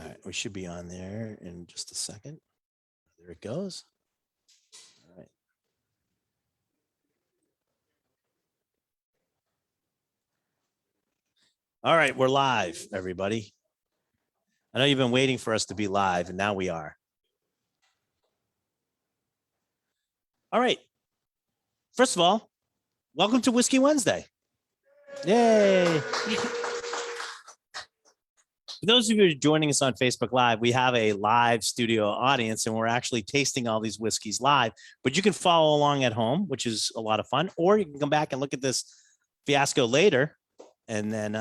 All right, we should be on there in just a second. There it goes. All right. All right, we're live, everybody. I know you've been waiting for us to be live, and now we are. All right. First of all, welcome to Whiskey Wednesday. Yay. For those of you joining us on Facebook Live, we have a live studio audience, and we're actually tasting all these whiskeys live. But you can follow along at home, which is a lot of fun, or you can come back and look at this fiasco later, and then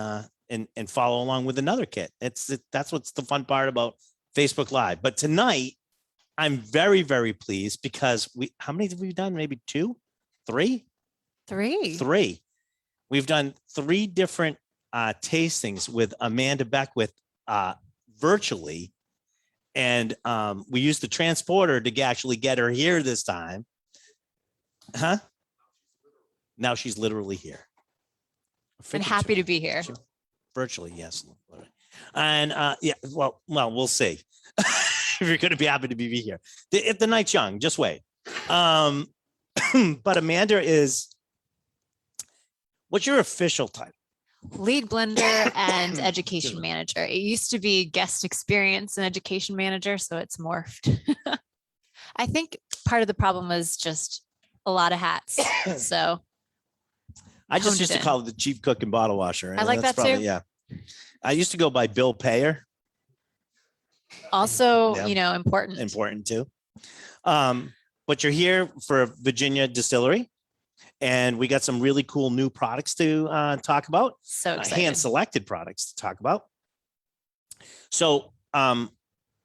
and follow along with another kit. That's what's the fun part about Facebook Live. But tonight, I'm very, very pleased because how many have we done? Maybe two, three. We've done 3 different tastings with Amanda Beckwith virtually, and we used the transporter to actually get her here this time. Now she's literally here. And happy to be here. Virtually, yes. And yeah, well, we'll see. If you're going to be happy to be here. The night's young, just wait. But Amanda is, what's your official title? Lead blender and education manager. It used to be guest experience and education manager, so it's morphed. I think part of the problem was just a lot of hats. So I just used to call it the chief cook and bottle washer. I like that too. Yeah. I used to go by Bill Payer. Also, important. Important too. But you're here for Virginia Distillery. And we got some really cool new products to talk about. So excited. Hand-selected products to talk about. So I'm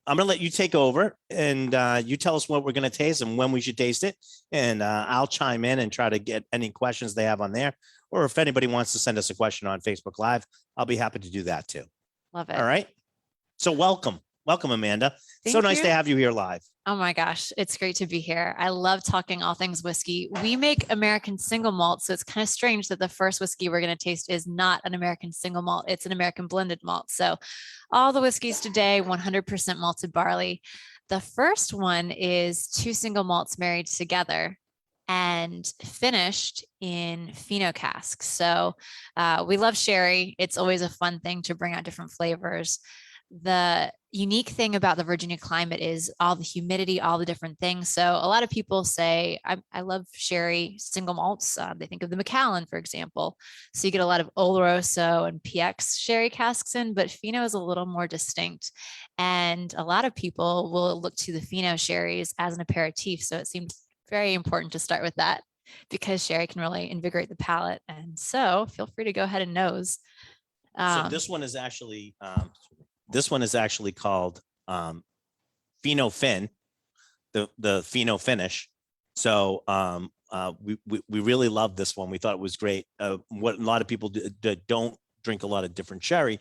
going to let you take over, and you tell us what we're going to taste and when we should taste it. And I'll chime in and try to get any questions they have on there. Or if anybody wants to send us a question on Facebook Live, I'll be happy to do that too. Love it. All right. So welcome. Welcome, Amanda. So nice to have you here live. Oh my gosh, it's great to be here. I love talking all things whiskey. We make American single malt, so it's kind of strange that the first whiskey we're going to taste is not an American single malt. It's an American blended malt. So all the whiskeys today, 100% malted barley. The first one is 2 single malts married together and finished in pheno casks. So we love sherry. It's always a fun thing to bring out different flavors. The unique thing about the Virginia climate is all the humidity, all the different things. So a lot of people say, I love sherry single malts. They think of the Macallan, for example. So you get a lot of Oloroso and PX sherry casks in, but pheno is a little more distinct. And a lot of people will look to the pheno sherries as an aperitif. So it seems very important to start with that because sherry can really invigorate the palate. And so feel free to go ahead and nose. So this one is actually... This one is actually called Pheno Fin, the Pheno finish. So we really love this one. We thought it was great. What a lot of people that don't drink a lot of different sherry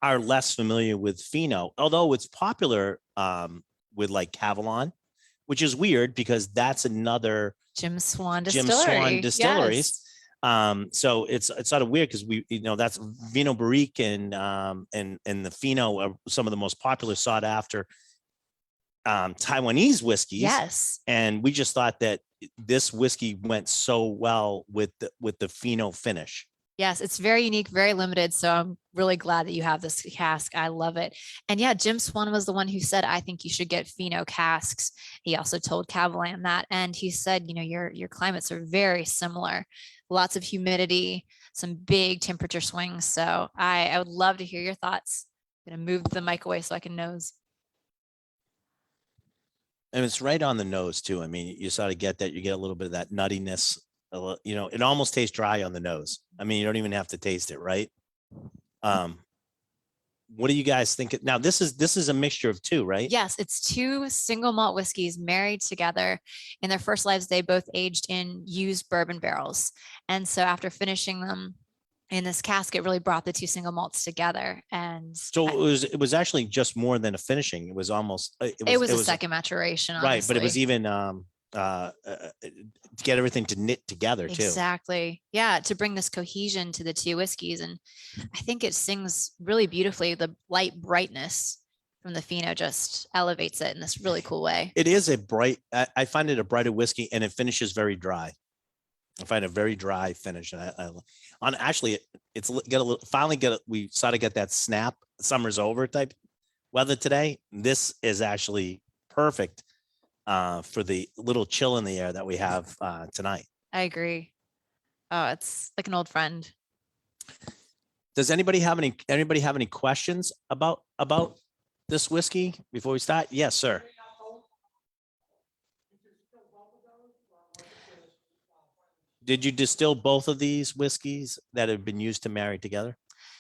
are less familiar with Pheno, although it's popular with like Cavalon, which is weird because that's another Jim Swan Distilleries. Yes. So it's sort of weird because that's Vino Barrique and the Pheno are some of the most popular sought after Taiwanese whiskeys. Yes. And we just thought that this whiskey went so well with the Pheno finish. Yes, it's very unique, very limited. So I'm really glad that you have this cask. I love it. And yeah, Jim Swan was the one who said, I think you should get pheno casks. He also told Cavalon that. And he said, your climates are very similar. Lots of humidity, some big temperature swings. So I would love to hear your thoughts. I'm going to move the mic away so I can nose. And it's right on the nose too. I mean, you sort of get that, you get a little bit of that nuttiness. It almost tastes dry on the nose. I mean, you don't even have to taste it, right? What do you guys think? Now, this is a mixture of 2, right? Yes, it's 2 single malt whiskeys married together. In their first lives, they both aged in used bourbon barrels. And so after finishing them in this cask, it really brought the 2 single malts together. And so it was actually just more than a finishing. It was almost it was a second maturation, honestly. Right, but it was even to get everything to knit together too. Exactly. Yeah, to bring this cohesion to the 2 whiskeys. And I think it sings really beautifully, the light brightness from the pheno just elevates it in this really cool way. It is a bright, I find it a brighter whiskey, and it finishes very dry. I find a very dry finish. And actually, it's got a little, we sort of get that snap, summer's over type weather today. This is actually perfect for the little chill in the air that we have tonight. I agree. Oh, it's like an old friend. Does anybody have any questions about this whiskey before we start? Yes, sir. Did you distill both of these whiskeys that have been used to marry together?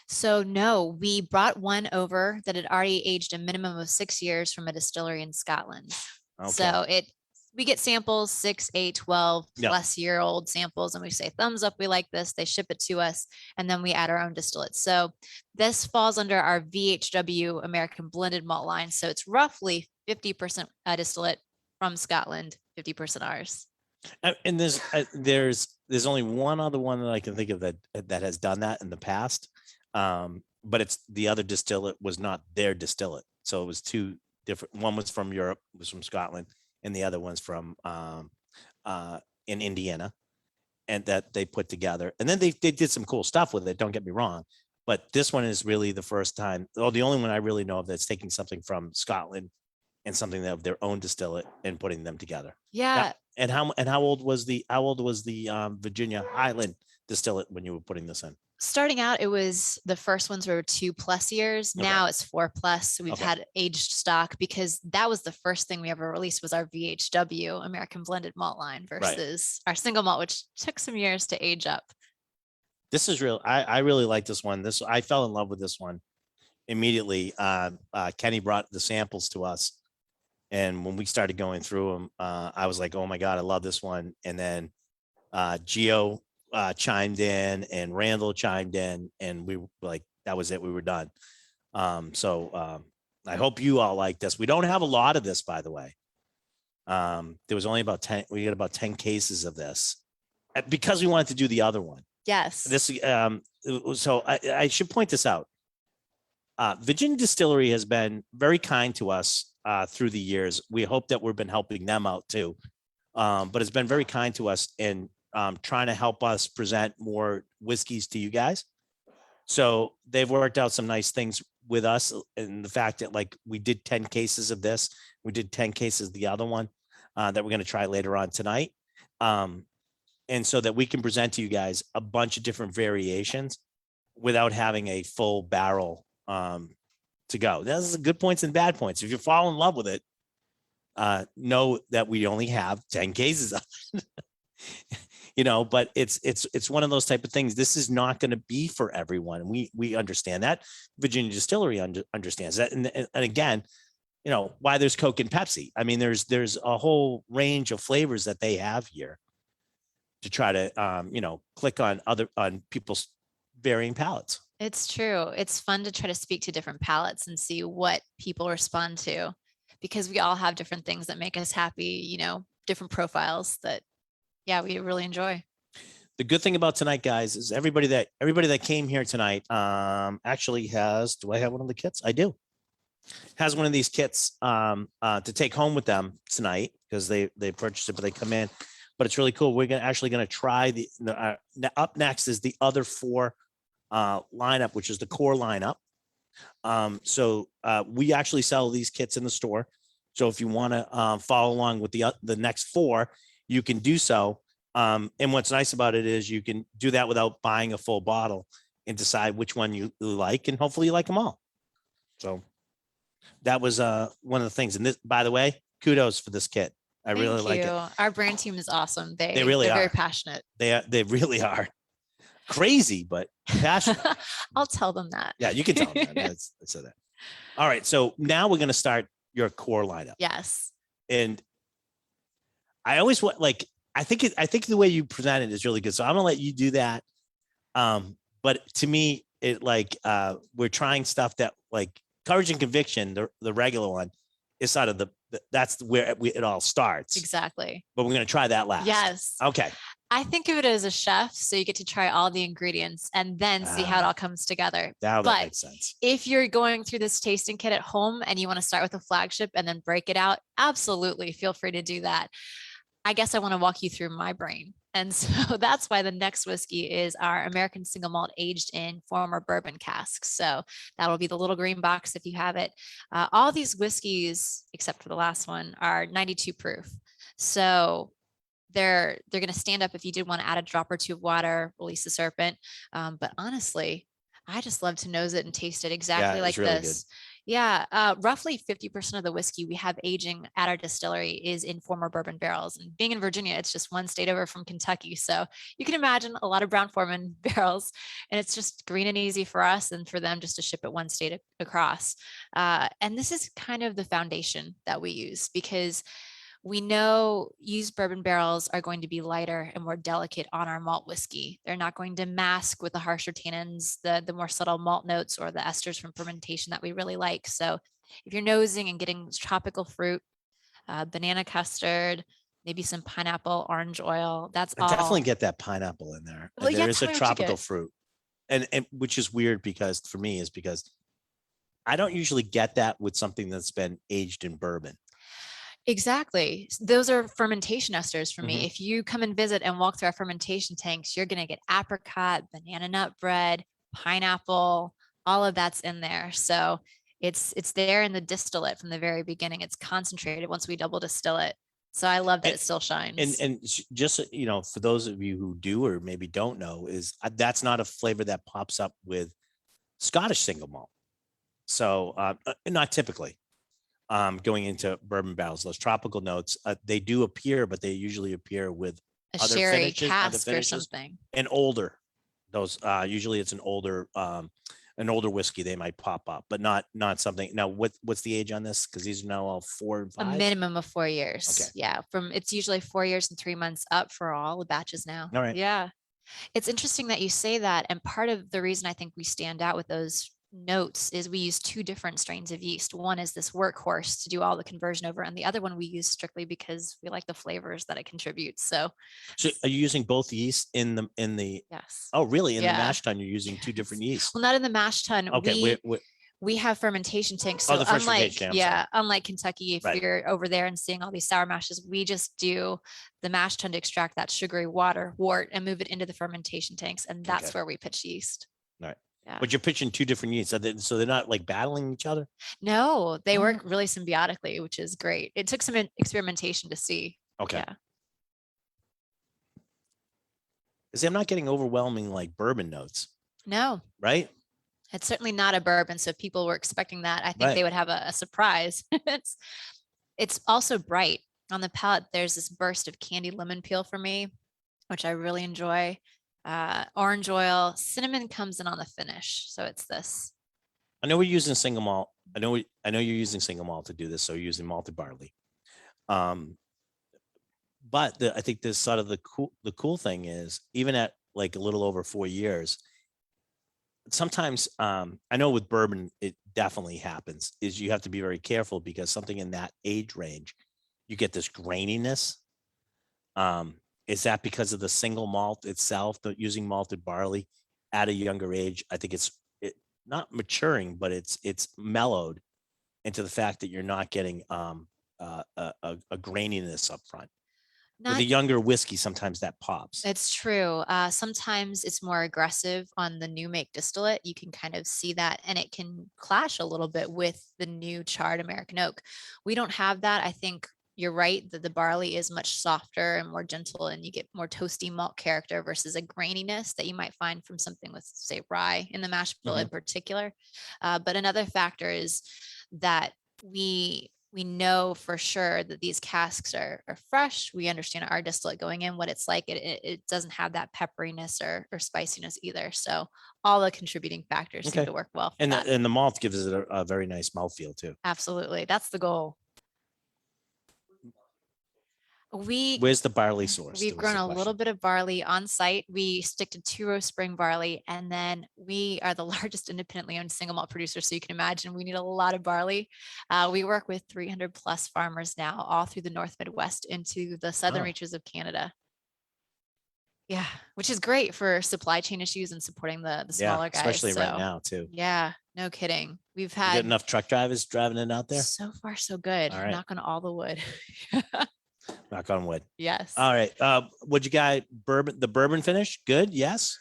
So no, we brought one over that had already aged a minimum of 6 years from a distillery in Scotland. Okay. So we get samples, 6, 8, 12 Yep. plus year old samples, and we say thumbs up, we like this. They ship it to us, and then we add our own distillate. So this falls under our VHW American blended malt line. So it's roughly 50% distillate from Scotland, 50% ours. And there's only one other one that I can think of that has done that in the past. But it's the other distillate was not their distillate. So it was two different. One was from Europe, was from Scotland, and the other one's from in Indiana, and that they put together. And then they did some cool stuff with it. Don't get me wrong, but this one is really the first time, the only one I really know of that's taking something from Scotland and something of their own distillate and putting them together. Yeah. And how old was the Virginia Highland distillate when you were putting this in? Starting out, it was the first ones were 2+ years. Okay. Now it's 4+. So we've Okay. had aged stock because that was the first thing we ever released was our VHW American blended malt line versus our single malt, which took some years to age up. This is real. I really like this one. I fell in love with this one immediately. Kenny brought the samples to us, and when we started going through them, I was like, oh my God, I love this one. And then Gio chimed in and Randall chimed in, and we were like, that was it. We were done. So I hope you all like this. We don't have a lot of this, by the way. There was only about 10. We got about 10 cases of this because we wanted to do the other one. Yes. So I should point this out. Virginia Distillery has been very kind to us through the years. We hope that we've been helping them out too. But it's been very kind to us in trying to help us present more whiskeys to you guys. So they've worked out some nice things with us, and the fact that like we did 10 cases of this, we did 10 cases of the other one that we're going to try later on tonight. And so that we can present to you guys a bunch of different variations without having a full barrel to go. That's good points and bad points. If you fall in love with it, know that we only have 10 cases of it. But it's one of those type of things. This is not going to be for everyone. We understand that. Virginia Distillery understands that. And again, why there's Coke and Pepsi. I mean, there's a whole range of flavors that they have here to try to, click on people's varying palates. It's true. It's fun to try to speak to different palates and see what people respond to, because we all have different things that make us happy, different profiles that, yeah, we really enjoy. The good thing about tonight, guys, is everybody that came here tonight actually has, do I have one of the kits? I do. Has one of these kits to take home with them tonight because they purchased it, but they come in. But it's really cool. We're going to try up next is the other 4 lineup, which is the core lineup. So we actually sell these kits in the store. So if you want to follow along with the next 4, you can do so. And what's nice about it is you can do that without buying a full bottle and decide which one you like, and hopefully you like them all. So that was one of the things. And this, by the way, kudos for this kit. I really like it. Our brand team is awesome. They're very passionate. They really are. Crazy, but passionate. I'll tell them that. Yeah, you can tell them that. That's that. All right. So now we're going to start your core lineup. Yes. And I always want, I think the way you present it is really good. So I'm going to let you do that. But to me, it we're trying stuff that Courage and Conviction, the regular one, is sort of that's where it all starts. Exactly. But we're going to try that last. Yes. Okay. I think of it as a chef, so you get to try all the ingredients and then see how it all comes together. Now that But makes sense. if you're going through this tasting kit at home and you want to start with a flagship and then break it out, absolutely feel free to do that. I guess I want to walk you through my brain. And so that's why the next whiskey is our American single malt aged in former bourbon casks. So that'll be the little green box if you have it. All these whiskeys, except for the last one, are 92 proof. So they're going to stand up if you did want to add a drop or two of water, release the serpent. But honestly, I just love to nose it and taste it exactly Yeah, like it's really good. this. Yeah, roughly 50% of the whiskey we have aging at our distillery is in former bourbon barrels. And being in Virginia, it's just one state over from Kentucky. So you can imagine a lot of Brown Forman barrels, and it's just green and easy for us and for them just to ship it one state across. And this is kind of the foundation that we use because we know used bourbon barrels are going to be lighter and more delicate on our malt whiskey. They're not going to mask with the harsher tannins, the more subtle malt notes or the esters from fermentation that we really like. So if you're nosing and getting tropical fruit, banana custard, maybe some pineapple, orange oil, that's I all. definitely get that pineapple in there. Well, There yeah, is a tell me what you tropical get. fruit. And which is weird because for me is because I don't usually get that with something that's been aged in bourbon. Exactly. Those are fermentation esters for me. Mhm. If you come and visit and walk through our fermentation tanks, you're going to get apricot, banana nut bread, pineapple, all of that's in there. So it's there in the distillate from the very beginning. It's concentrated once we double distill it. So I love that And it still shines. just for those of you who do or maybe don't know, is that's not a flavor that pops up with Scottish single malt. So not typically. Going into bourbon barrels, those tropical notes, they do appear, but they usually appear with A other sherry finishes, other cask or finishes, something. and older. Those usually it's an older whiskey they might pop up, but not something. Now, what's the age on this? Because these are now all 4 and A 5. minimum of 4 years. Okay. Yeah. It's usually 4 years and 3 months up for all the batches now. All right. Yeah. It's interesting that you say that. And part of the reason I think we stand out with those notes is we use two different strains of yeast. One is this workhorse to do all the conversion over, and the other one we use strictly because we like the flavors that it contributes. So are you using both yeast in the? yes. Oh, really? In the Yeah. mash tun, you're using two different yeasts. Well, not in the mash tun. Okay. We have fermentation tanks. Oh, So the fermentation, I'm sorry. unlike Kentucky, if Right. you're over there and seeing all these sour mashes, we just do the mash tun to extract that sugary wort and move it into the fermentation tanks. And that's Okay. where we pitch yeast. All right. Yeah. But you're pitching two different yeasts, so they're not like battling each other. No, they Oh. work really symbiotically, which is great. It took some experimentation to see. Okay. Yeah. See, I'm not getting overwhelming like bourbon notes, No, right? it's certainly not a bourbon. So if people were expecting that, I think Right. they would have a surprise. It's also bright on the palate. There's this burst of candied lemon peel for me, which I really enjoy. Orange oil, cinnamon comes in on the finish. So it's this. I know we're using single malt. I know you're using single malt to do this, so you're using malted barley. But I think this sort of the cool thing is even at like a little over 4 years, sometimes I know with bourbon it definitely happens is you have to be very careful because something in that age range, you get this graininess. Is that because of the single malt itself, using malted barley at a younger age? I think it's not maturing, but it's mellowed into the fact that you're not getting a graininess up front. With a younger whiskey, sometimes that pops. It's true. Sometimes it's more aggressive on the new make distillate. You can kind of see that, and it can clash a little bit with the new charred American oak. We don't have that. I think you're right that the barley is much softer and more gentle, and you get more toasty malt character versus a graininess that you might find from something with, say, rye in the mash bill in particular. But another factor is that we know for sure that these casks are fresh. We understand our distillate going in, what it's like. It doesn't have that pepperiness or spiciness either. So all the contributing factors seem to work well for that. And the malt gives it a very nice mouthfeel too. Absolutely. That's the goal. Where's the barley source? We've grown a little bit of barley on site. We stick to 2-row spring barley, and then we are the largest independently owned single malt producer. So you can imagine we need a lot of barley. We work with 300 plus farmers now, all through the North Midwest into the southern reaches of Canada. Yeah, which is great for supply chain issues and supporting the Yeah, smaller guys. especially right So now too. yeah, no kidding. We've You get had enough truck drivers driving it out there? so far so good. All right. Knock on all the wood. Knock on wood. Yes. All right. What'd you got? The bourbon finish? Good. Yes.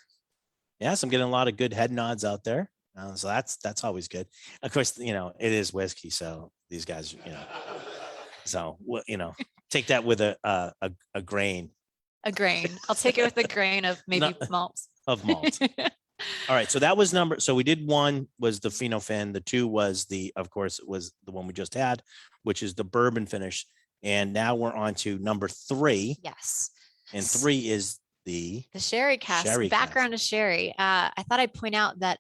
Yes. I'm getting a lot of good head nods out there. So that's always good. Of course, it is whiskey. So these guys, so take that with a grain A grain. I'll take it with a grain of maybe malt. of malt. All right. So that was so we did one was the pheno fin. The two was of course, it was the one we just had, which is the bourbon finish. And now we're on to number 3. Yes. And 3 is the sherry cask. Background of sherry. I thought I'd point out that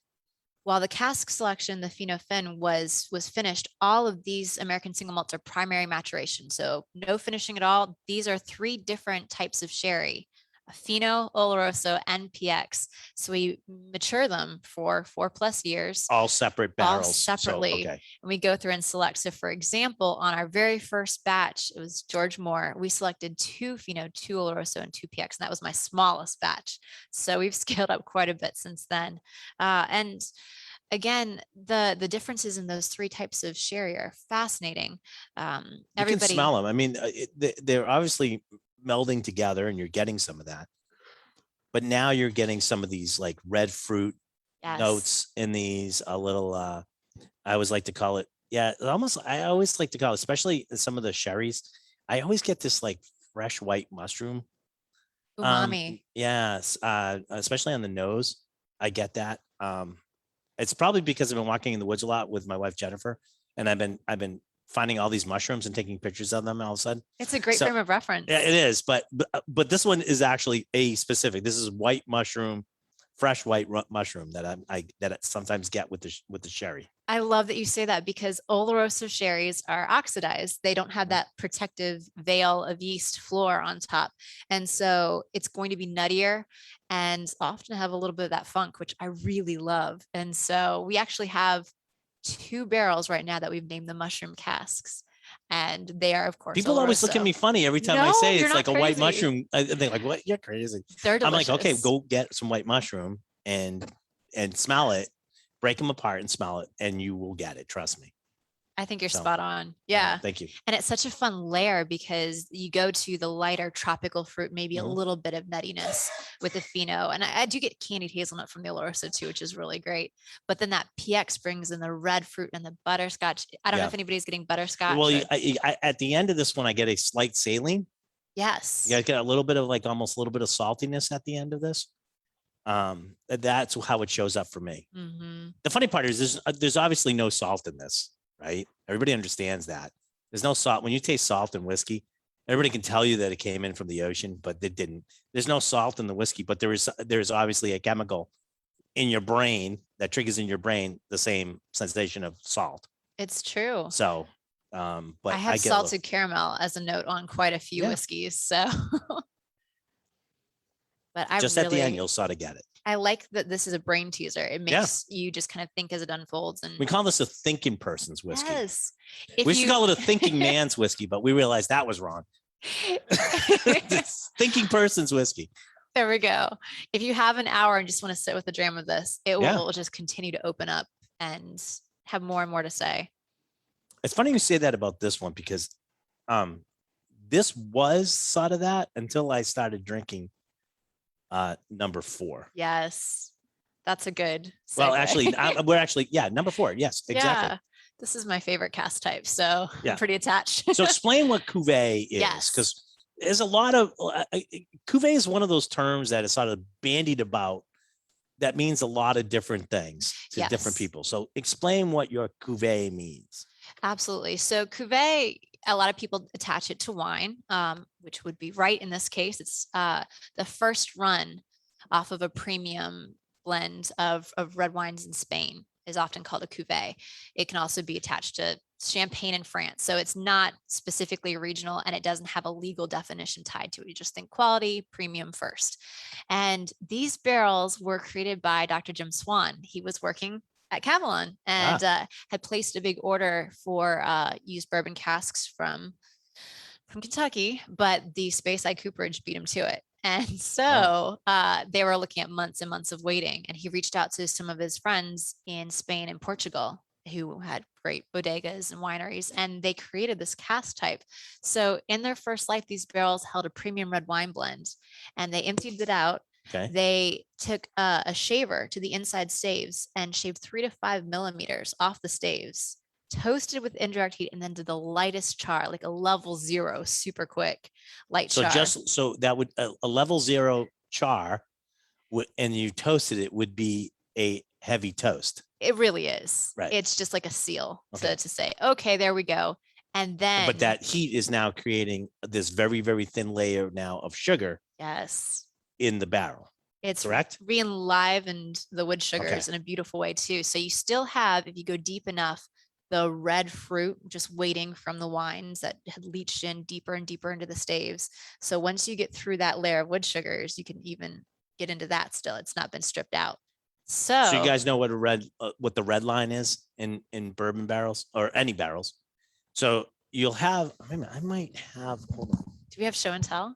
while the cask selection, the pheno fin was finished, all of these American single malts are primary maturation. So no finishing at all. These are 3 different types of sherry: pheno, oloroso, and PX. So we mature them for 4+ years. All separate barrels. All separately. So, okay. And we go through and select. So for example, on our very first batch, it was George Moore. We selected 2 pheno, 2 oloroso, and 2 PX. And that was my smallest batch. So we've scaled up quite a bit since then. And again, the differences in those 3 types of sherry are fascinating. You can smell them. I mean, they're obviously melding together and you're getting some of that, but now you're getting some of these like red fruit notes in these, a little I always like to call it, I always like to call it, especially some of the sherries, I always get this like fresh white mushroom umami. Yes, especially on the nose. I get that. It's probably because I've been walking in the woods a lot with my wife Jennifer, and I've been finding all these mushrooms and taking pictures of them all of a sudden. It's a great frame of reference. Yeah, it is. But this one is actually a specific. This is white mushroom, fresh white mushroom that I sometimes get with the sherry. I love that you say that, because Oloroso sherries are oxidized. They don't have that protective veil of yeast floor on top. And so it's going to be nuttier and often have a little bit of that funk, which I really love. And so we actually have 2 barrels right now that we've named the mushroom casks. And they are, of course, people Oloroso. always look at me funny every time I say it's like a white crazy. mushroom. They're like, "What? You're crazy." They're delicious. I'm like, "Okay, go get some white mushroom and smell it, break them apart and smell it, and you will get it. Trust me." I think you're spot on. Yeah. Thank you. And it's such a fun layer because you go to the lighter tropical fruit, maybe a little bit of nuttiness with the pheno. And I do get candied hazelnut from the Oloroso too, which is really great. But then that PX brings in the red fruit and the butterscotch. I don't know if anybody's getting butterscotch. Well, at the end of this one, I get a slight saline. Yes. You get a little bit of almost a little bit of saltiness at the end of this. That's how it shows up for me. Mm-hmm. The funny part is there's obviously no salt in this. Right? Everybody understands that. There's no salt. When you taste salt in whiskey, everybody can tell you that it came in from the ocean, but it didn't. There's no salt in the whiskey, but there is obviously a chemical in your brain that triggers in your brain the same sensation of salt. It's true. So, but I have salted caramel as a note on quite a few whiskeys. So, but just at the end, you'll sort of get it. I like that this is a brain teaser. It makes you just kind of think as it unfolds. And we call this a thinking person's whiskey. Yes. We should call it a thinking man's whiskey, but we realized that was wrong. Thinking person's whiskey. There we go. If you have an hour and just want to sit with a dram of this, it will just continue to open up and have more and more to say. It's funny you say that about this one, because this was sort of that until I started drinking number 4. Yes, that's a good segue. Well, actually, we're actually number 4. Yes, exactly. Yeah, this is my favorite cask type, so I'm pretty attached. So explain what cuvee is, because there's a lot of cuvee is one of those terms that is sort of bandied about that means a lot of different things to different people. So explain what your cuvee means. Absolutely. So cuvee, a lot of people attach it to wine, which would be right in this case. It's the first run off of a premium blend of red wines in Spain is often called a cuvee. It can also be attached to champagne in France. So it's not specifically regional, and it doesn't have a legal definition tied to it. You just think quality, premium first. And these barrels were created by Dr. Jim Swan. He was working at Cavalon and had placed a big order for used bourbon casks from from Kentucky, but the Speyside cooperage beat him to it. And so they were looking at months and months of waiting. And he reached out to some of his friends in Spain and Portugal who had great bodegas and wineries, and they created this cask type. So in their first life, these barrels held a premium red wine blend, and they emptied it out. Okay. They took a shaver to the inside staves and shaved 3 to 5 millimeters off the staves, toasted with indirect heat, and then did the lightest char, like a level 0, super quick, light So char. so that would a level 0 char, and you toasted it, would be a heavy toast. It really is. Right. It's just like a seal Okay. to say, okay, there we go. And then, but that heat is now creating this very, very thin layer now of sugar yes, in the barrel. it's Correct? re-enlivened the wood sugars Okay. in a beautiful way too. So you still have, if you go deep enough, the red fruit just waiting from the wines that had leached in deeper and deeper into the staves. So once you get through that layer of wood sugars, you can even get into that still. It's not been stripped out. So you guys know what what the red line is in bourbon barrels or any barrels. So you'll have, I might have, hold on. Do we have show and tell?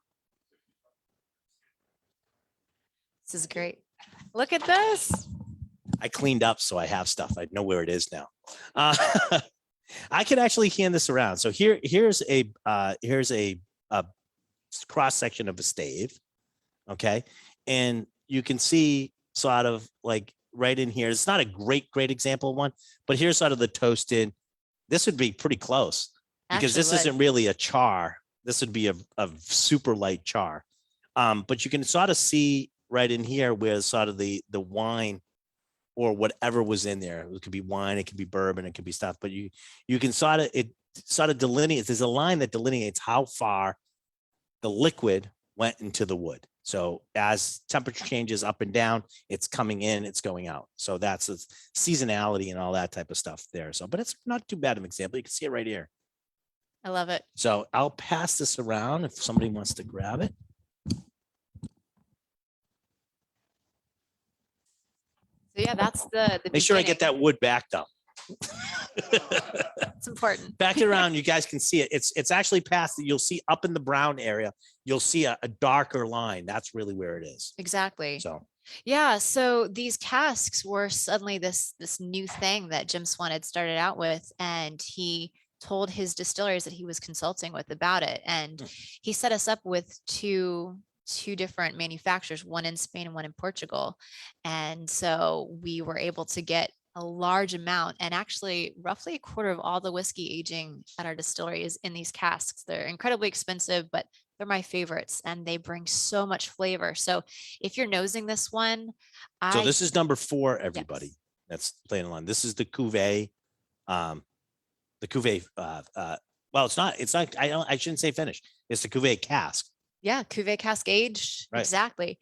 This is great. Look at this. I cleaned up, so I have stuff. I know where it is now. I can actually hand this around. So here's a cross section of a stave. Okay. And you can see sort of like right in here. It's not a great example of one, but here's sort of the toasted. This would be pretty close because this isn't really a char. This would be a super light char. But you can sort of see right in here where sort of the wine or whatever was in there. It could be wine, it could be bourbon, it could be stuff, but you can sort of delineates. There's a line that delineates how far the liquid went into the wood. So as temperature changes up and down, it's coming in, it's going out. So that's the seasonality and all that type of stuff there. So, but it's not too bad of an example. You can see it right here. I love it. So I'll pass this around if somebody wants to grab it. So yeah, that's the Make sure I get that wood backed up. It's important. Back it around, you guys can see it. It's actually past it. You'll see up in the brown area, you'll see a darker line. That's really where it is. Exactly. So yeah, so these casks were suddenly this new thing that Jim Swan had started out with, and he told his distillers that he was consulting with about it, and he set us up with two different manufacturers, one in Spain and one in Portugal. And so we were able to get a large amount, and actually roughly a quarter of all the whiskey aging at our distillery is in these casks. They're incredibly expensive, but they're my favorites, and they bring so much flavor. So if you're nosing this one, so this is number 4, everybody. Yes. That's playing along. This is the Cuvee, well, it's not, I shouldn't say finished. It's the Cuvee Cask. Yeah, Cuvee Cask aged. Right. Exactly.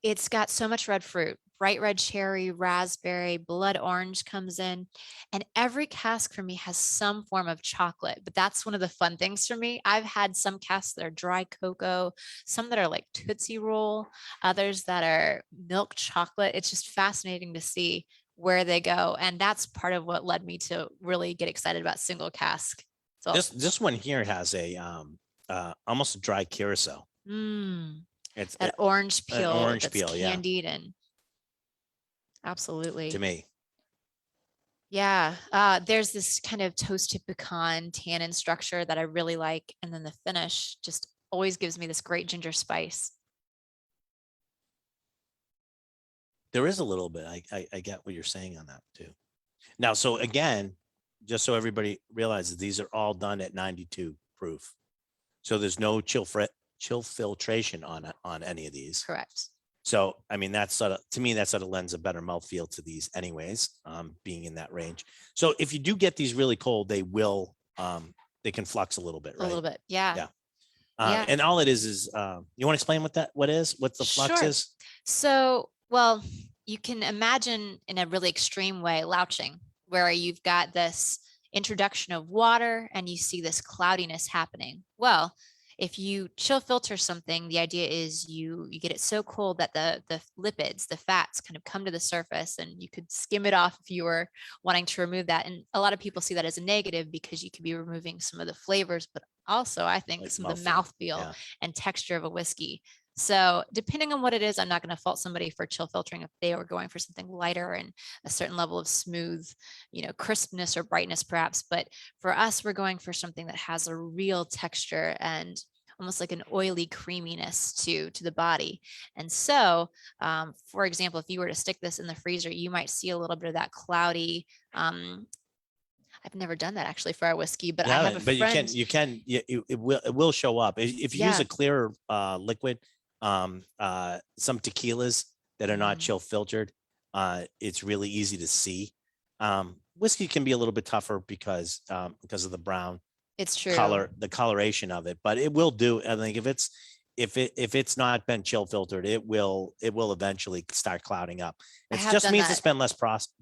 It's got so much red fruit, bright red cherry, raspberry, blood orange comes in, and every cask for me has some form of chocolate. But that's one of the fun things for me. I've had some casks that are dry cocoa, some that are like Tootsie Roll, others that are milk chocolate. It's just fascinating to see where they go, and that's part of what led me to really get excited about single cask. So This one here has a almost a dry curacao. It's that orange peel, orange that's peel, candied and absolutely. To me. Yeah, there's this kind of toasted pecan tannin structure that I really like, and then the finish just always gives me this great ginger spice. There is a little bit. I get what you're saying on that too. Now, so again, just so everybody realizes, these are all done at 92 proof. So there's no chill filtration on any of these. Correct. So, I mean, that's sort of, to me, that sort of lends a better mouthfeel to these anyways, being in that range. So if you do get these really cold, they will, they can flux a little bit, right? A little bit. Yeah. Yeah. Yeah. And all it is you want to explain what the flux Sure. is? So, well, you can imagine in a really extreme way, louching, where you've got this introduction of water and you see this cloudiness happening. Well, if you chill filter something, the idea is you get it so cold that the lipids, the fats kind of come to the surface, and you could skim it off if you were wanting to remove that. And a lot of people see that as a negative because you could be removing some of the flavors, but also I think Like some of the mouthfeel. mouthfeel Yeah. and texture of a whiskey. So depending on what it is, I'm not going to fault somebody for chill filtering if they were going for something lighter and a certain level of smooth, crispness or brightness perhaps. But for us, we're going for something that has a real texture and almost like an oily creaminess to the body. And so, for example, if you were to stick this in the freezer, you might see a little bit of that cloudy. I've never done that actually for our whiskey, but I have a But friend. it will show up. If you use Yeah. a clear liquid, some tequilas that are not Mhm. chill filtered, it's really easy to see. Whiskey can be a little bit tougher because of the brown It's true. the coloration of it, but it will do. I think if it's not been chill filtered, it will eventually start clouding up. I It have just done means that. it's been less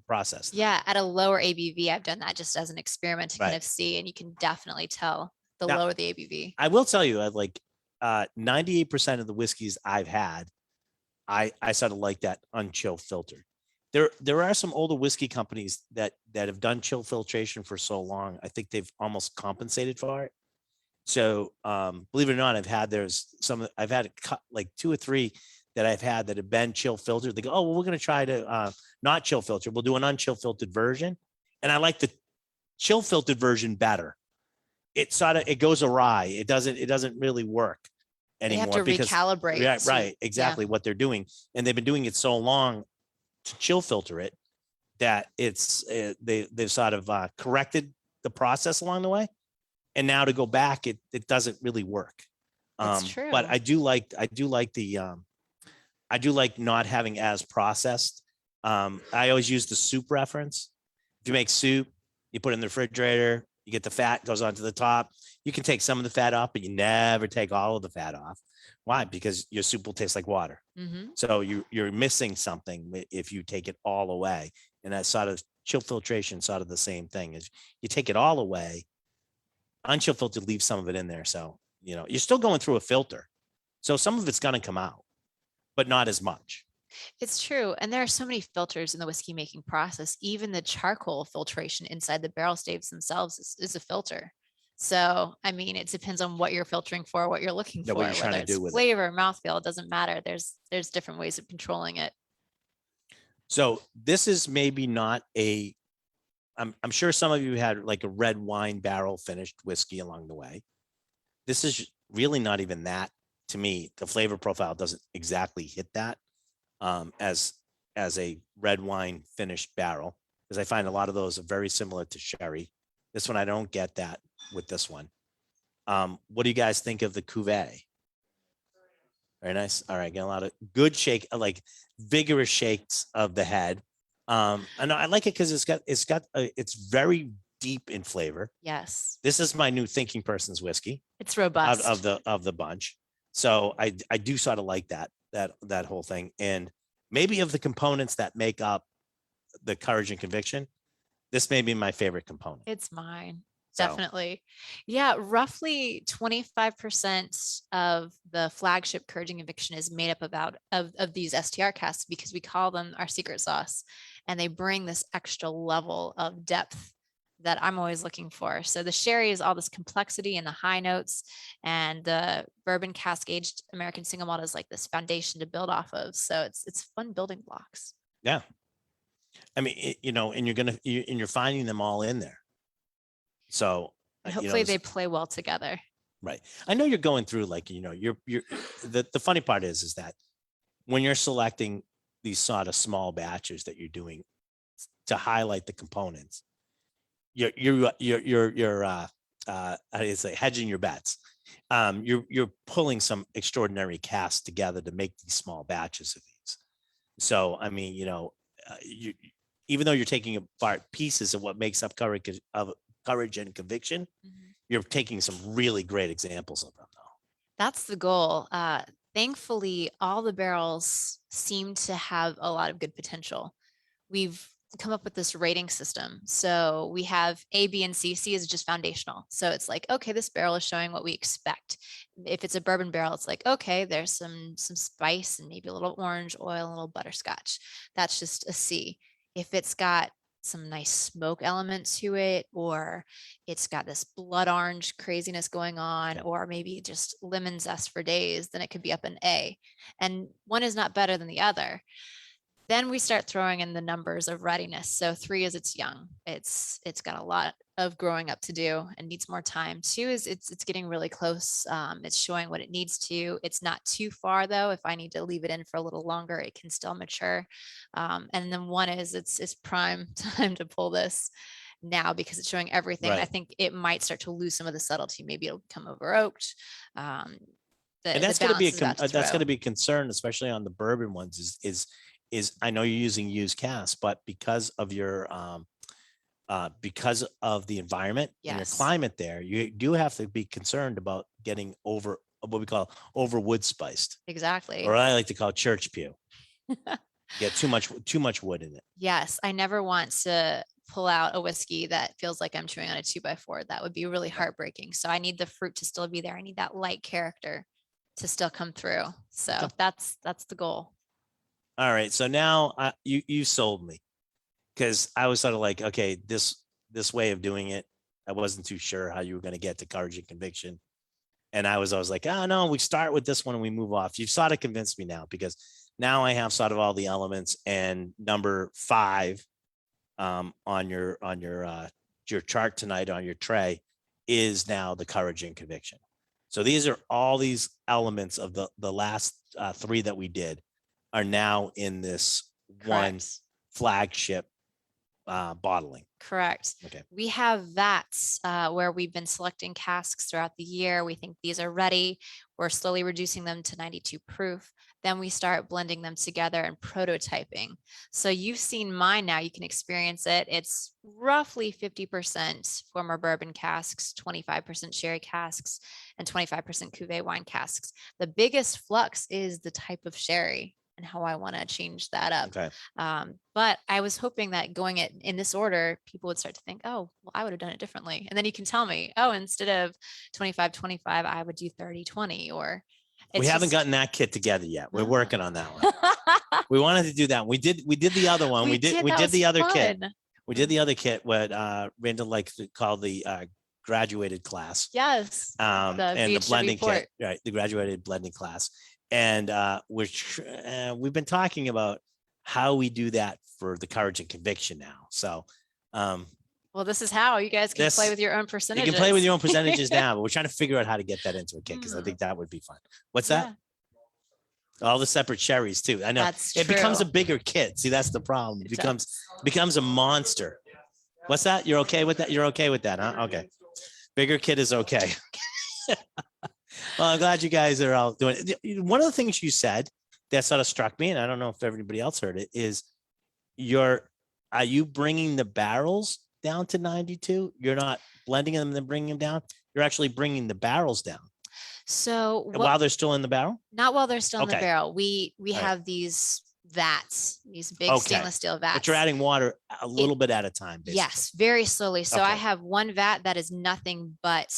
processed. Yeah, at a lower ABV, I've done that just as an experiment to kind Right. of see, and you can definitely tell the Now, lower the ABV. I will tell you, I like 98% of the whiskeys I've had, I sort of like that unchill filtered. There are some older whiskey companies that have done chill filtration for so long. I think they've almost compensated for it. So believe it or not, I've had like 2 or 3 that I've had that have been chill filtered. They go, oh, well, we're going to try to not chill filter. We'll do an unchill filtered version. And I like the chill filtered version better. It goes awry. It doesn't really work They have anymore to because recalibrate. right, to- right, exactly what they're doing. And they've been doing it so long to chill filter it that they've sort of corrected the process along the way. And now to go back, it doesn't really work. It's true. But I do like not having as processed. I always use the soup reference. If you make soup, you put it in the refrigerator, you get the fat, goes onto the top. You can take some of the fat off, but you never take all of the fat off. Why? Because your soup will taste like water. Mhm. So you're missing something if you take it all away. And that sort of chill filtration, sort of the same thing is you take it all away. Unchill filtered leaves some of it in there. So, you're still going through a filter. So some of it's going to come out, but not as much. It's true. And there are so many filters in the whiskey making process. Even the charcoal filtration inside the barrel staves themselves is a filter. So, I mean, it depends on what you're filtering for, what you're looking Yeah, for, what you're trying whether to it's do with it. flavor, mouthfeel, it doesn't matter. There's different ways of controlling it. So this is maybe not I'm sure some of you had like a red wine barrel finished whiskey along the way. This is really not even that to me. The flavor profile doesn't exactly hit that as a red wine finished barrel, because I find a lot of those are very similar to sherry. This one, I don't get that with this one. What do you guys think of the Cuvee? Very nice. All right, get a lot of good shake, like vigorous shakes of the head. I know I like it because it's very deep in flavor. Yes. This is my new thinking person's whiskey It's robust. of the bunch. So I do sort of like that whole thing. And maybe of the components that make up the courage and conviction, this may be my favorite component. It's mine. So- Definitely. Yeah, roughly 25% of the flagship courage and conviction is made up of these STR casks, because we call them our secret sauce, and they bring this extra level of depth that I'm always looking for. So the sherry is all this complexity and the high notes, and the bourbon cask aged American single malt is like this foundation to build off of. So it's fun building blocks. Yeah. I mean, and you're finding them all in there. So And hopefully they play well together. right. I know you're going through like, you're the funny part is that when you're selecting these sort of small batches that you're doing to highlight the components, you're how do you say, hedging your bets. You're pulling some extraordinary casks together to make these small batches of these. So, I mean, even though you're taking apart pieces of what makes up courage and conviction, you're taking some really great examples of them though. That's the goal. Thankfully, all the barrels seem to have a lot of good potential. We've come up with this rating system. So we have A, B, and C. C is just foundational. So it's like, okay, this barrel is showing what we expect. If it's a bourbon barrel, it's like, okay, there's some spice and maybe a little orange oil, a little butterscotch. That's just a C. If it's got some nice smoke element to it, or it's got this blood orange craziness going on, or maybe just lemon zest for days, then it could be up an A. And one is not better than the other. Then we start throwing in the numbers of readiness. So 3 is it's young. It's got a lot of growing up to do and needs more time. 2 is it's getting really close. It's showing what it needs to. It's not too far though. If I need to leave it in for a little longer, it can still mature. And then 1 is it's prime time to pull this now because it's showing everything. Right. I think it might start to lose some of the subtlety. Maybe it'll become over oaked. And that's going to be a concern, especially on the bourbon ones. Is I know you're using used casks, but because of your because of the environment and your climate there, you do have to be concerned about getting over what we call over wood spiced. Exactly. Or I like to call church pew. Get too much wood in it. Yes, I never want to pull out a whiskey that feels like I'm chewing on a 2x4. That would be really heartbreaking. So I need the fruit to still be there. I need that light character to still come through. So that's the goal. All right. So now you sold me, because I was sort of like, okay, this way of doing it, I wasn't too sure how you were going to get to courage and conviction. And I was like, oh no, we start with this one and we move off. You've sort of convinced me now, because now I have sort of all the elements, and number 5 on your chart tonight on your tray is now the courage and conviction. So these are all these elements of the last 3 that we did are now in this one flagship bottling. Correct. Okay. We have vats where we've been selecting casks throughout the year. We think these are ready. We're slowly reducing them to 92 proof. Then we start blending them together and prototyping. So you've seen mine now. You can experience it. It's roughly 50% former bourbon casks, 25% sherry casks, and 25% Cuvee wine casks. The biggest flux is the type of sherry and how I want to change that up. Okay. But I was hoping that going it in this order, people would start to think, oh, well, I would have done it differently. And then you can tell me, oh, instead of 25-25, I would do 30-20, or we haven't gotten that kit together yet. We're working on that one. We wanted to do that. We did the other one. We did the other kit. We did the other kit, what Randall likes to call the graduated class. Yes. And the blending kit, right? The graduated blending class. And we've been talking about how we do that for the courage and conviction now. So, well, this is how you guys can play with your own percentages. You can play with your own percentages now, but we're trying to figure out how to get that into a kit, because I think that would be fun. What's that? All the separate cherries too. I know it becomes a bigger kit. See, that's the problem. It becomes a monster. What's that? You're okay with that? You're okay with that, huh? Okay. Bigger kit is okay. Well, I'm glad you guys are all doing it. One of the things you said that sort of struck me, and I don't know if everybody else heard it, is are you bringing the barrels down to 92? You're not blending them and then bringing them down. You're actually bringing the barrels down. So while they're still in the barrel? Not while they're still in the barrel. We have these vats, these big stainless steel vats. But you're adding water a little bit at a time, basically. Yes, very slowly. So I have one vat that is nothing but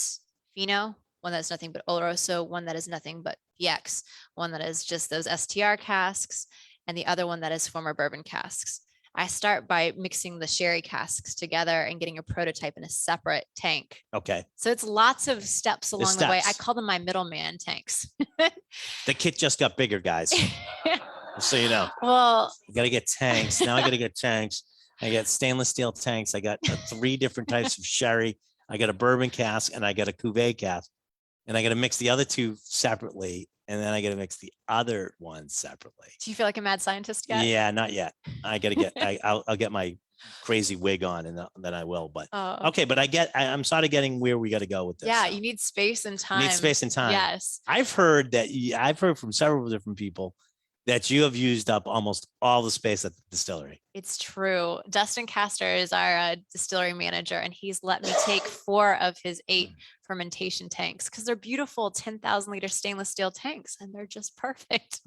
pheno, one that's nothing but Oloroso, one that is nothing but PX, one that is just those STR casks, and the other one that is former bourbon casks. I start by mixing the sherry casks together and getting a prototype in a separate tank. Okay. So it's lots of steps along the way. I call them my middleman tanks. The kit just got bigger, guys. So you know. Well, you got to get tanks. Now I got to get tanks. I got stainless steel tanks. I got 3 different types of sherry. I got a bourbon cask and I got a Cuvee cask. And I got to mix the other 2 separately. And then I got to mix the other one separately. Do you feel like a mad scientist yet? Yeah, not yet. I got to get, I'll get my crazy wig on and then I will, but okay. But I'm sort of getting where we got to go with this. Yeah. You need space and time. You need space and time. Yes. I've heard from several different people that you have used up almost all the space at the distillery. It's true. Dustin Castor is our distillery manager, and he's let me take 4 of his 8 fermentation tanks because they're beautiful 10,000 liter stainless steel tanks, and they're just perfect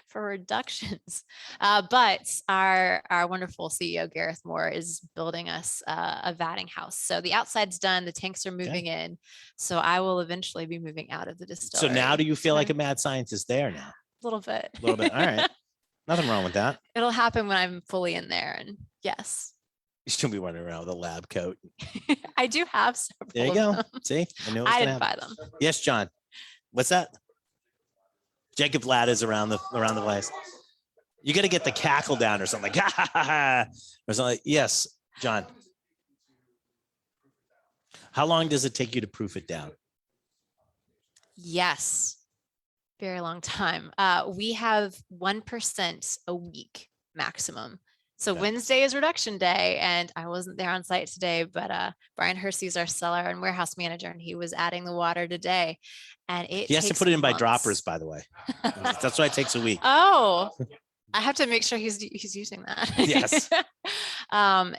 for reductions. But our wonderful CEO, Gareth Moore, is building us a vatting house. So the outside's done. The tanks are moving in. So I will eventually be moving out of the distillery. So now do you feel like a mad scientist there now? A little bit. A little bit. All right. Nothing wrong with that. It'll happen when I'm fully in there. And yes. You shouldn't be running around with a lab coat. I do have several. There you go. See, I knew it was I gonna didn't buy happen. them. Yes, John. What's that? Jacob ladders around the place. You got to get the cackle down or something like or something. Yes, John. How long does it take you to proof it down? Yes. Very long time. We have 1% a week maximum. So Okay. Wednesday is reduction day, and I wasn't there on site today, but Brian Hersey's our cellar and warehouse manager, and he was adding the water today. And He has to put it in by droppers, by the way. That's why it takes a week. Oh, I have to make sure he's using that. Yes.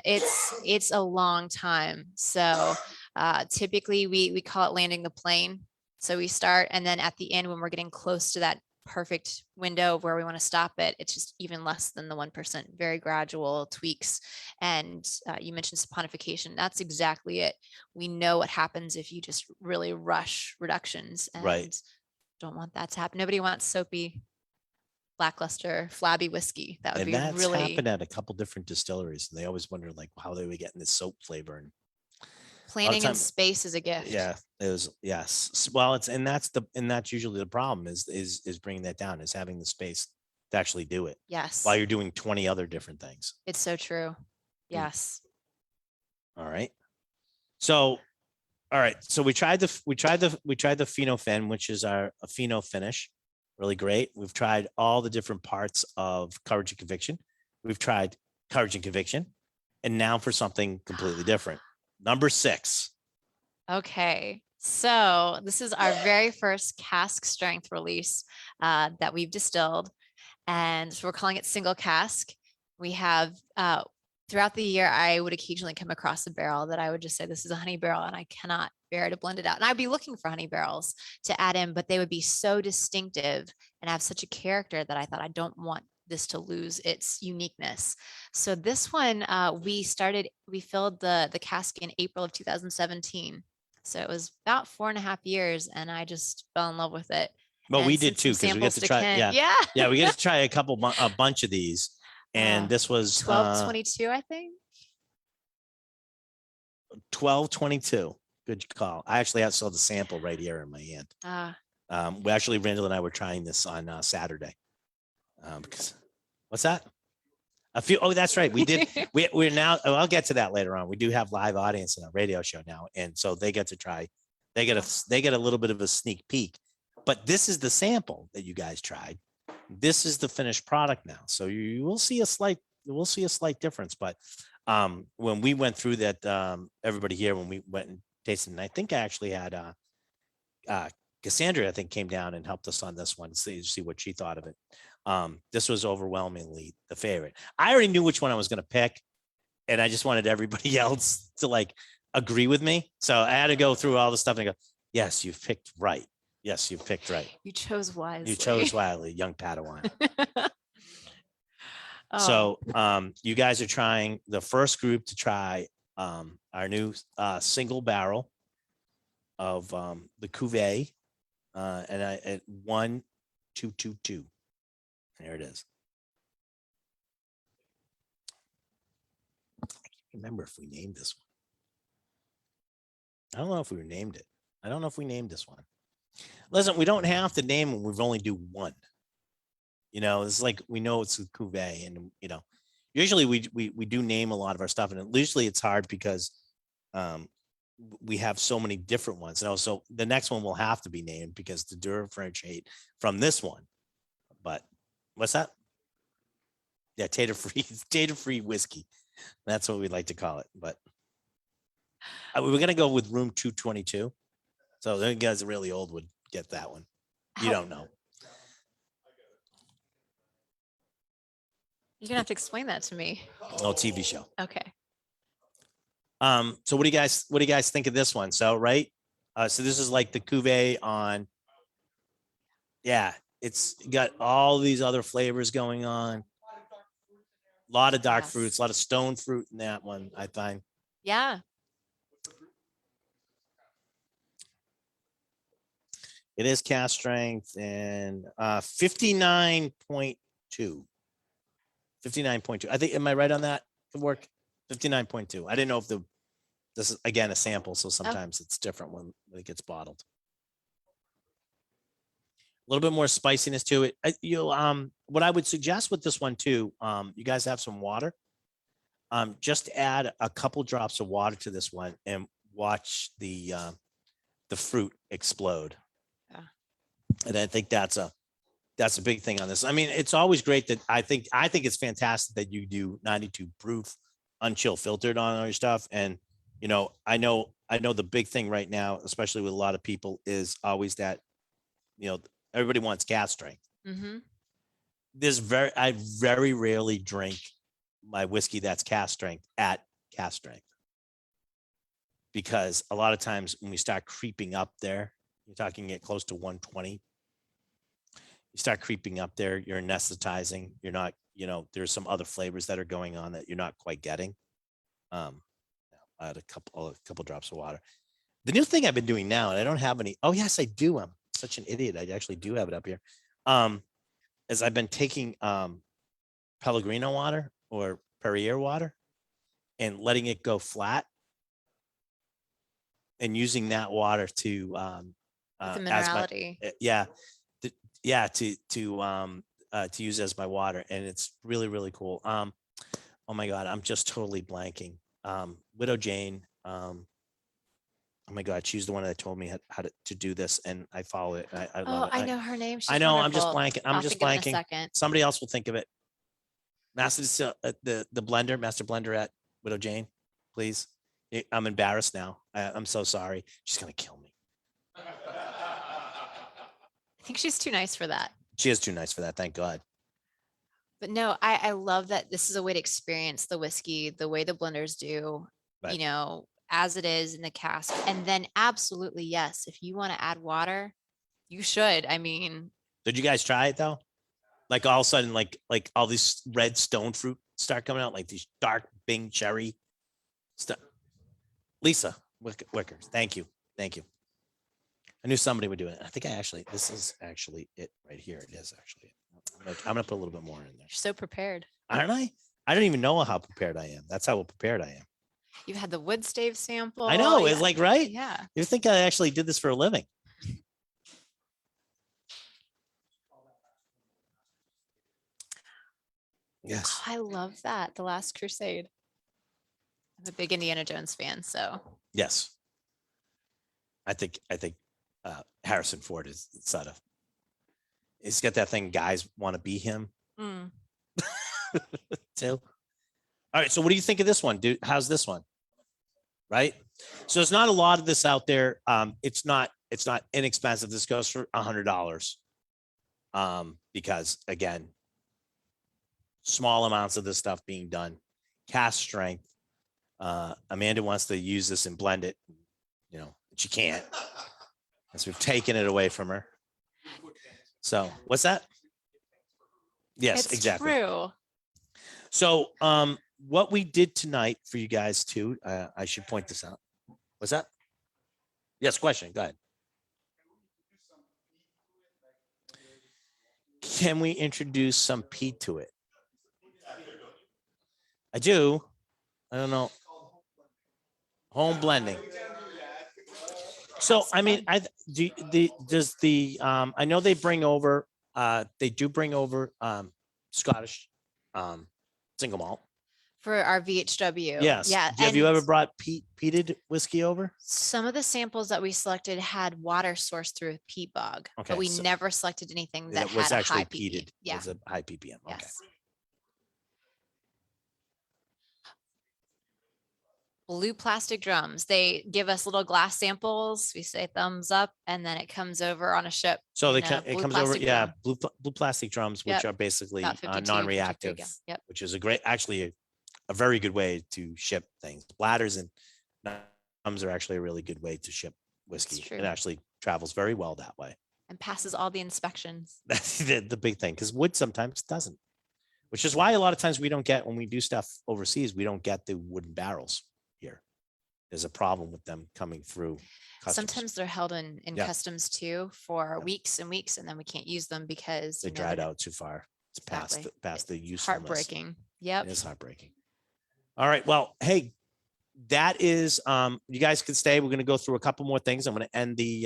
It's a long time. So typically we call it landing the plane. So we start, and then at the end, when we're getting close to that perfect window of where we want to stop it, it's just even less than the 1%, very gradual tweaks. And you mentioned saponification. That's exactly it. We know what happens if you just really rush reductions, and Right. don't want that to happen. Nobody wants soapy, lackluster, flabby whiskey. That would And be that's really happened at a couple different distilleries. And they always wonder like how they were getting this soap flavor. And planning time- in space is a gift. yeah, it was, yes. Well, that's usually the problem is bringing that down, is having the space to actually do it Yes. while you're doing 20 other different things. It's so true. Yes. All right. So, all right. So we tried the pheno fin, which is a pheno finish. Really great. We've tried all the different parts of courage and conviction. We've tried courage and conviction, and now for something completely different. Number 6. Okay. So this is our very first cask strength release that we've distilled. And so we're calling it single cask. We have throughout the year, I would occasionally come across a barrel that I would just say, this is a honey barrel, and I cannot bear to blend it out. And I'd be looking for honey barrels to add in, but they would be so distinctive and have such a character that I thought, I don't want this to lose its uniqueness. So this one, we filled the cask in April of 2017. So it was about 4.5 years, and I just fell in love with it. Well, And we did sent too, some because we get to samples try. Ken. Yeah. Yeah. Yeah. We get to try a bunch of these. And this was 1222, I think. 1222. Good call. I actually saw the sample right here in my hand. We actually, Randall and I were trying this on Saturday. Because what's that? Oh, that's right. We did. We're now. I'll get to that later on. We do have live audience in our radio show now, and so they get to try. They get a little bit of a sneak peek. But this is the sample that you guys tried. This is the finished product now. So you will see a slight. We'll see a slight difference. But when we went through that, everybody here, when we went and tasted, and I think I actually had Cassandra, I think, came down and helped us on this one, see what she thought of it. This was overwhelmingly the favorite. I already knew which one I was going to pick, and I just wanted everybody else to like agree with me. So I had to go through all the stuff and go, yes, you've picked right. Yes, you've picked right. You chose wisely. You chose wisely, young Padawan. Oh. So you guys are trying, the first group to try our new single barrel of the Cuvee, and at 1222. There it is. I can't remember if we named this one. I don't know if we named it. I don't know if we named this one. Listen, we don't have to name them. We've only do one. You know, it's like, we know it's a Cuvee, and you know, usually we do name a lot of our stuff, and usually it's hard because we have so many different ones. And also the next one will have to be named because to differentiate from this one. But what's that? Yeah, tater free whiskey. That's what we'd like to call it. But we're gonna go with room 222. So the guys really old would get that one. You don't know. You're gonna have to explain that to me. Oh, TV show. Okay. So what do you guys think of this one? So, right. So this is like the Cuvee on. Yeah, it's got all these other flavors going on. A lot of dark Yes. fruits, a lot of stone fruit in that one, I find. Yeah. It is cask strength and 59.2. 59.2. I think, am I right on that? Could work. 59.2. I didn't know if this is again a sample, so sometimes it's different when it gets bottled. A little bit more spiciness to it. What I would suggest with this one too, you guys have some water. Just add a couple drops of water to this one and watch the fruit explode. Yeah. And I think that's a big thing on this. I mean, it's always great that I think it's fantastic that you do 92 proof, unchill filtered on all your stuff. And I know the big thing right now, especially with a lot of people, is always that everybody wants cask strength. Mm-hmm. I very rarely drink my whiskey that's cask strength at cask strength, because a lot of times when we start creeping up there, you're talking get close to 120. You start creeping up there, you're anesthetizing. You're not, there's some other flavors that are going on that you're not quite getting. I had a couple drops of water. The new thing I've been doing now, and I don't have any. Oh yes, I do. I'm such an idiot. I actually do have it up here. As I've been taking Pellegrino water or Perrier water and letting it go flat, and using that water to The minerality. To use as my water, and it's really, really cool. Oh my god, I'm just totally blanking. Widow Jane. Oh my god, she's the one that told me how to do this, and I follow it. I love it. I know her name. She's I know. wonderful. I'm just blanking. I'll think of it in a second. Somebody else will think of it. Master the master blender at Widow Jane, please. I'm embarrassed now. I'm so sorry. She's gonna kill me. I think she's too nice for that. She is too nice for that. Thank God. But no, I love that this is a way to experience the whiskey the way the blenders do, Right. As it is in the cask. And then absolutely, yes, if you want to add water, you should. I mean, did you guys try it though? Like all of a sudden, like all these red stone fruit start coming out, like these dark Bing cherry stuff. Lisa Wickers, thank you. I knew somebody would do it. I think this is actually it right here. It is actually. I'm gonna put a little bit more in there. You're so prepared. Aren't I? I don't even know how prepared I am. That's how prepared I am. You've had the wood stave sample. I know. It's like, right? Yeah. You think I actually did this for a living? Yes. Oh, I love that. The Last Crusade. I'm a big Indiana Jones fan, so. Yes. I think Harrison Ford is sort of. He's got that thing. Guys want to be him. Mm. Too. All right. So what do you think of this one, dude? How's this one? Right. So there's not a lot of this out there. It's not inexpensive. This goes for $100. Because again, small amounts of this stuff being done, cask strength. Amanda wants to use this and blend it, she can't. As we've taken it away from her. So what's that? Yes, It's exactly. True. So what we did tonight for you guys too, I should point this out. What's that? Yes, question. Go ahead. Can we introduce some peat to it? I do. I don't know. Home blending. So I mean, I know they bring over Scottish single malt For our VHW. Yes. Yeah. Have you ever brought peated whiskey over? Some of the samples that we selected had water sourced through a peat bog, Okay, but we so never selected anything that was had a actually high ppm. peated. Yeah. It was a high ppm. Okay. Yes. blue plastic drums. They give us little glass samples. We say thumbs up, and then it comes over on a ship. So in they a it blue comes over, plastic yeah, drum. blue plastic drums, which Yep. are basically About 52, 53 non-reactive, gallon. Yep. which is actually a very good way to ship things. Bladders and drums are actually a really good way to ship whiskey. true. It actually travels very well that way. And passes all the inspections. That's the big thing, because wood sometimes doesn't, which is why a lot of times we don't get, when we do stuff overseas, we don't get the wooden barrels here. There's a problem with them coming through customs. Sometimes they're held in Yeah. customs too for Yeah. weeks and weeks, and then we can't use them because They dried out too far. It's Exactly. past the usefulness. heartbreaking. Yep. It is heartbreaking. All right. Well, hey, that is, you guys can stay. We're going to go through a couple more things. I'm going to end the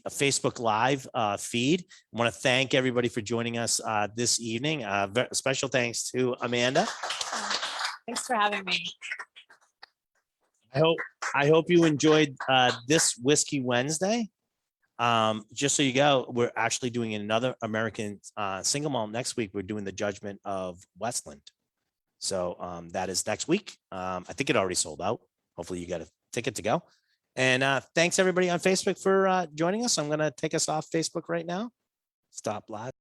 Facebook Live feed. I want to thank everybody for joining us this evening. Special thanks to Amanda. Thanks for having me. I hope you enjoyed this Whiskey Wednesday. Just so you go, we're actually doing another American single malt next week. We're doing the Judgment of Westland. So that is next week. I think it already sold out. Hopefully you got a ticket to go. And thanks everybody on Facebook for joining us. I'm going to take us off Facebook right now. Stop live.